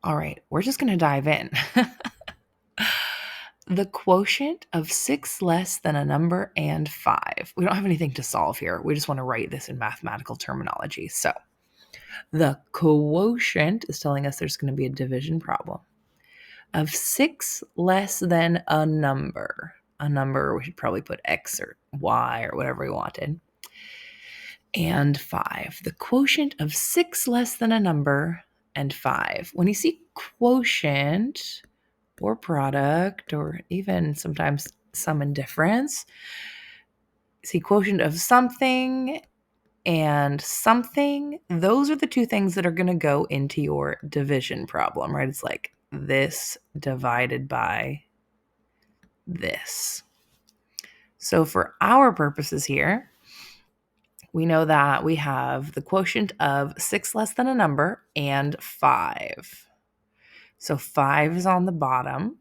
All right, we're just going to dive in. The quotient of 6 less than a number and 5. We don't have anything to solve here. We just want to write this in mathematical terminology. So the quotient is telling us there's going to be a division problem of 6 less than a number. A number, we should probably put X or Y or whatever we wanted. And 5. The quotient of 6 less than a number and 5. When you see quotient or product or even sometimes sum and difference, see quotient of something and something, those are the two things that are going to go into your division problem, right? It's like this divided by this. So for our purposes here, we know that we have the quotient of 6 less than a number and 5. So 5 is on the bottom.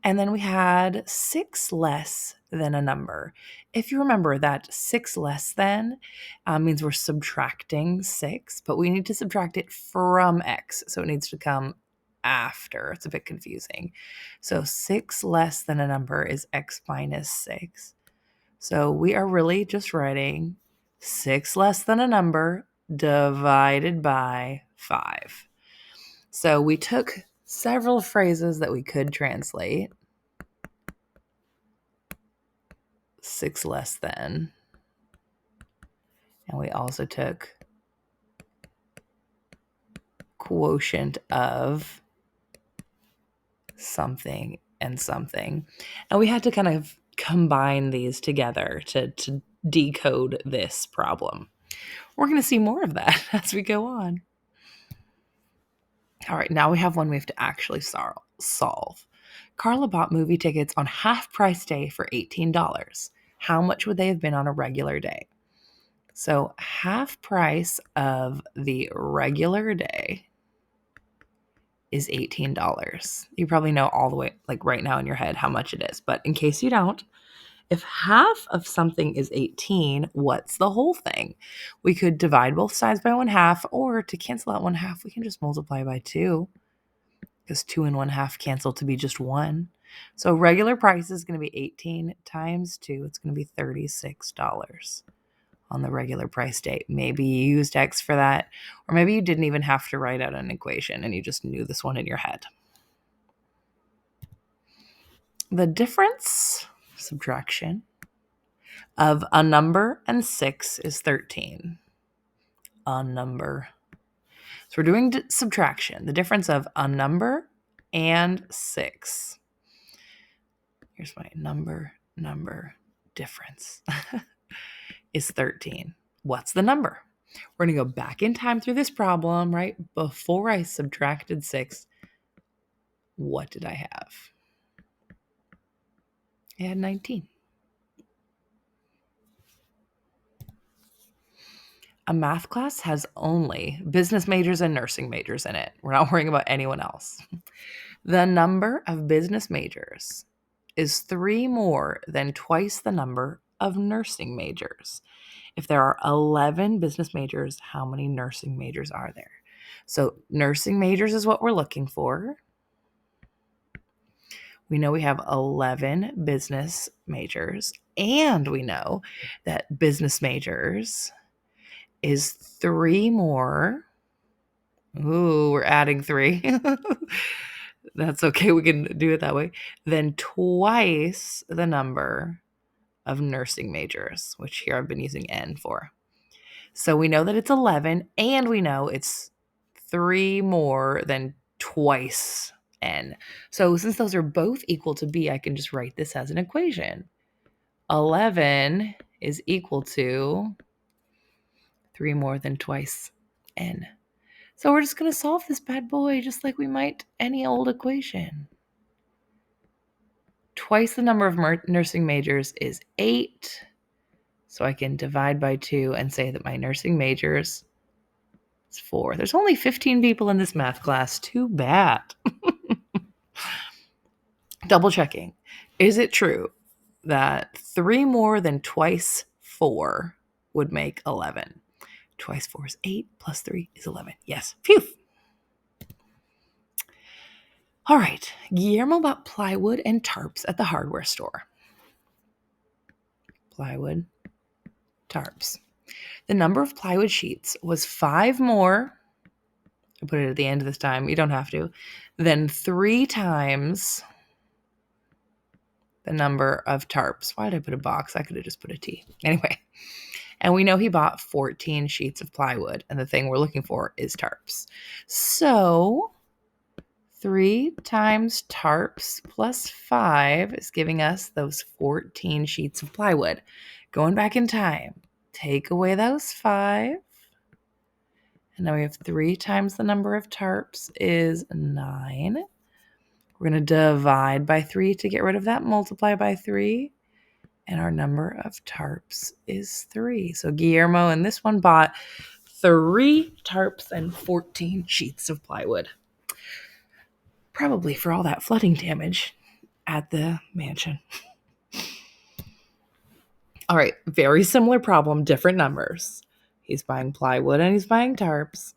And then we had 6 less than a number. If you remember that 6 less than means we're subtracting 6, but we need to subtract it from X. So it needs to come after. It's a bit confusing. So 6 less than a number is X minus 6. So we are really just writing 6 less than a number divided by 5. So we took several phrases that we could translate. 6 less than. And we also took quotient of something and something. And we had to kind of combine these together to decode this problem. We're going to see more of that as we go on. All right, now we have one we have to actually solve. Carla bought movie tickets on half price day for $18. How much would they have been on a regular day? So half price of the regular day is $18. You probably know all the way, like right now in your head, how much it is. But in case you don't, if half of something is 18, what's the whole thing? We could divide both sides by 1/2, or to cancel out 1/2, we can just multiply by 2, because 2 and 1/2 cancel to be just 1. So regular price is going to be 18 times 2. It's going to be $36 on the regular price date. Maybe you used X for that, or maybe you didn't even have to write out an equation and you just knew this one in your head. The difference, subtraction, of a number and 6 is 13. A number. So we're doing subtraction. The difference of a number and 6. Here's my number difference. Is 13. What's the number? We're going to go back in time through this problem, right? Before I subtracted 6, what did I have? I had 19. A math class has only business majors and nursing majors in it. We're not worrying about anyone else. The number of business majors is 3 more than twice the number of nursing majors. If there are 11 business majors, how many nursing majors are there? So nursing majors is what we're looking for. We know we have 11 business majors, and we know that business majors is 3 more. Ooh, we're adding 3. That's okay. We can do it that way. Then twice the number of nursing majors, which here I've been using N for. So we know that it's 11, and we know it's 3 more than twice N. So since those are both equal to B, I can just write this as an equation. 11 is equal to 3 more than twice N. So we're just going to solve this bad boy just like we might any old equation. Twice the number of nursing majors is 8. So I can divide by 2 and say that my nursing majors is 4. There's only 15 people in this math class. Too bad. Double checking. Is it true that 3 more than twice 4 would make 11? Twice 4 is 8, plus 3 is 11. Yes. Phew. All right. Guillermo bought plywood and tarps at the hardware store. Plywood, tarps. The number of plywood sheets was 5 more. I put it at the end of this time. You don't have to. Then 3 times the number of tarps. Why did I put a box? I could have just put a T. Anyway. And we know he bought 14 sheets of plywood. And the thing we're looking for is tarps. So 3 times tarps plus 5 is giving us those 14 sheets of plywood. Going back in time, take away those 5. And now we have 3 times the number of tarps is 9. We're going to divide by 3 to get rid of that, multiply by 3. And our number of tarps is 3. So Guillermo in this one bought 3 tarps and 14 sheets of plywood. Probably for all that flooding damage at the mansion. All right, very similar problem, different numbers. He's buying plywood and he's buying tarps.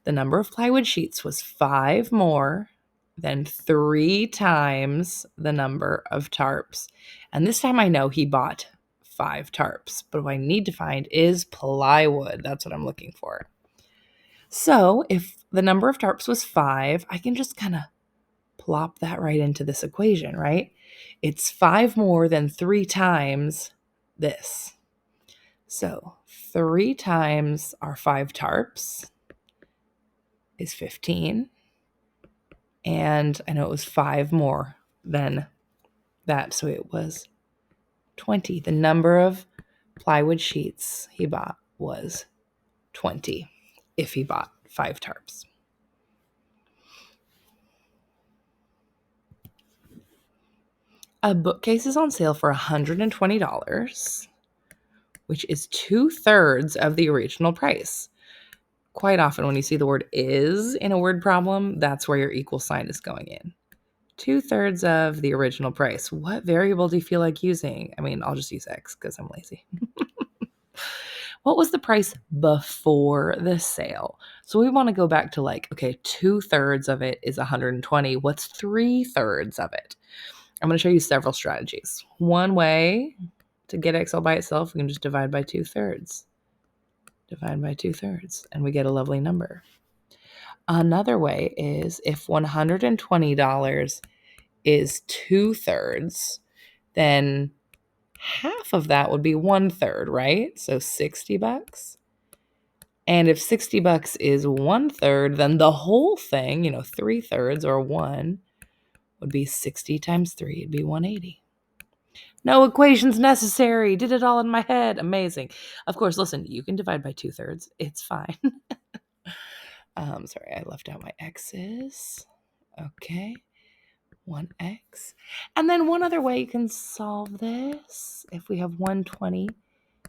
The number of plywood sheets was 5 more than 3 times the number of tarps. And this time I know he bought 5 tarps, but what I need to find is plywood. That's what I'm looking for. So if the number of tarps was 5, I can just kind of plop that right into this equation, right? It's 5 more than 3 times this. So 3 times our 5 tarps is 15. And I know it was 5 more than that. So it was 20. The number of plywood sheets he bought was 20 if he bought 5 tarps. A bookcase is on sale for $120, which is 2/3 of the original price. Quite often when you see the word is in a word problem, that's where your equal sign is going in. 2/3 of the original price. What variable do you feel like using? I mean, I'll just use X because I'm lazy. What was the price before the sale? So we want to go back to like, okay, 2/3 of it is 120. What's 3/3 of it? I'm going to show you several strategies. One way to get Excel by itself, we can just divide by 2/3. Divide by 2/3, and we get a lovely number. Another way is if $120 is 2/3, then half of that would be 1/3, right? So $60. And if $60 is 1/3, then the whole thing, 3/3 or 1 would be 60 times 3. It'd be 180. No equations necessary. Did it all in my head. Amazing. Of course, listen, you can divide by 2/3. It's fine. Sorry, I left out my x's. Okay. 1x. And then one other way you can solve this, if we have 120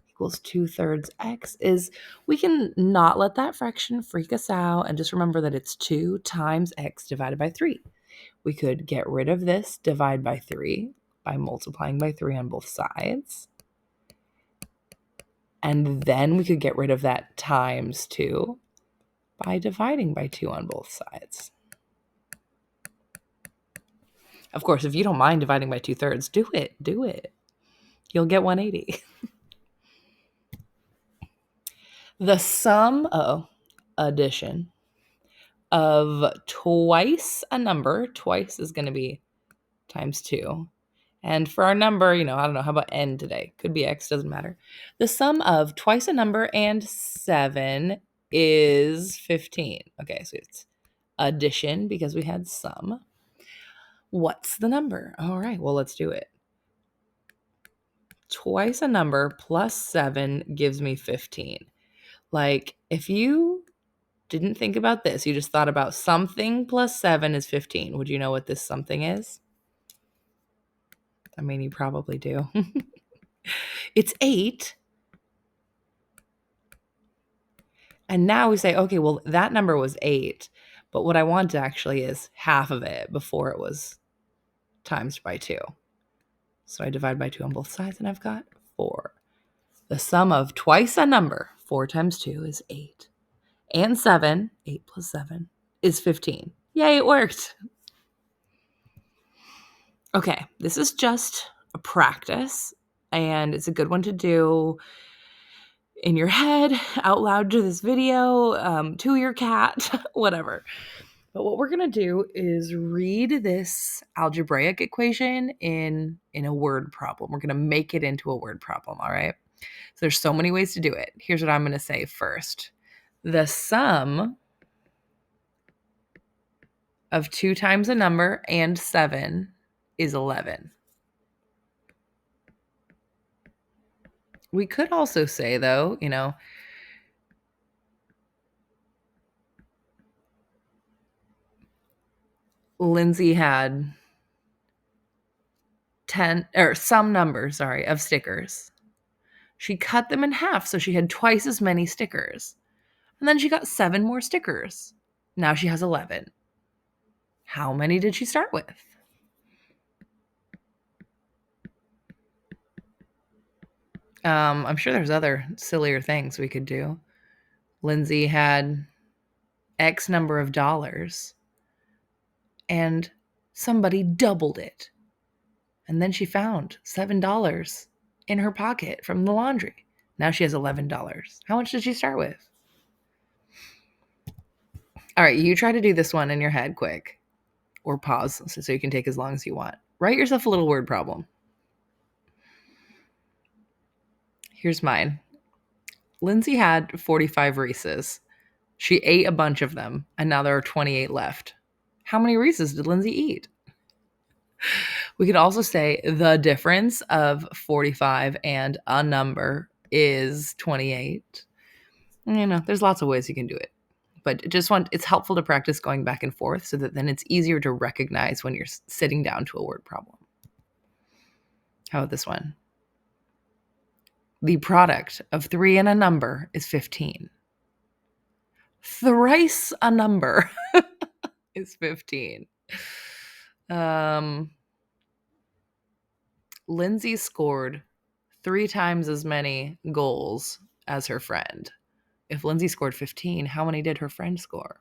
equals 2/3 x, is we can not let that fraction freak us out and just remember that it's 2 times x divided by 3. We could get rid of this divide by 3 by multiplying by 3 on both sides. And then we could get rid of that times 2 by dividing by 2 on both sides. Of course, if you don't mind dividing by 2/3, do it. You'll get 180. The sum of addition of twice a number, twice is going to be times 2. And for our number, I don't know, how about n today? Could be x, doesn't matter. The sum of twice a number and 7 is 15. Okay, so it's addition because we had sum. What's the number? All right, well, let's do it. Twice a number plus 7 gives me 15. Like, if you didn't think about this, you just thought about something plus 7 is 15. Would you know what this something is? I mean, you probably do. It's 8. And now we say, okay, well, that number was 8. But what I want actually is half of it before it was times by 2. So I divide by 2 on both sides, and I've got 4. The sum of twice a number, 4 times 2 is 8. And 7, 8 plus 7, is 15. Yay, it worked. Okay, this is just a practice, and it's a good one to do in your head, out loud to this video, to your cat, whatever. But what we're going to do is read this algebraic equation in a word problem. We're going to make it into a word problem, all right? So there's so many ways to do it. Here's what I'm going to say first. The sum of 2 times a number and 7 is 11. We could also say, though, Lindsay had 10 or some number, sorry, of stickers. She cut them in half, so she had twice as many stickers. And then she got 7 more stickers. Now she has 11. How many did she start with? I'm sure there's other sillier things we could do. Lindsay had X number of dollars, and somebody doubled it. And then she found $7 in her pocket from the laundry. Now she has $11. How much did she start with? All right, you try to do this one in your head quick, or pause so you can take as long as you want. Write yourself a little word problem. Here's mine. Lindsay had 45 Reese's. She ate a bunch of them, and now there are 28 left. How many Reese's did Lindsay eat? We could also say the difference of 45 and a number is 28. There's lots of ways you can do it. But it's helpful to practice going back and forth so that then it's easier to recognize when you're sitting down to a word problem. How about this one? The product of 3 and a number is 15. Thrice a number is 15. Lindsay scored 3 times as many goals as her friend. If Lindsay scored 15, how many did her friend score?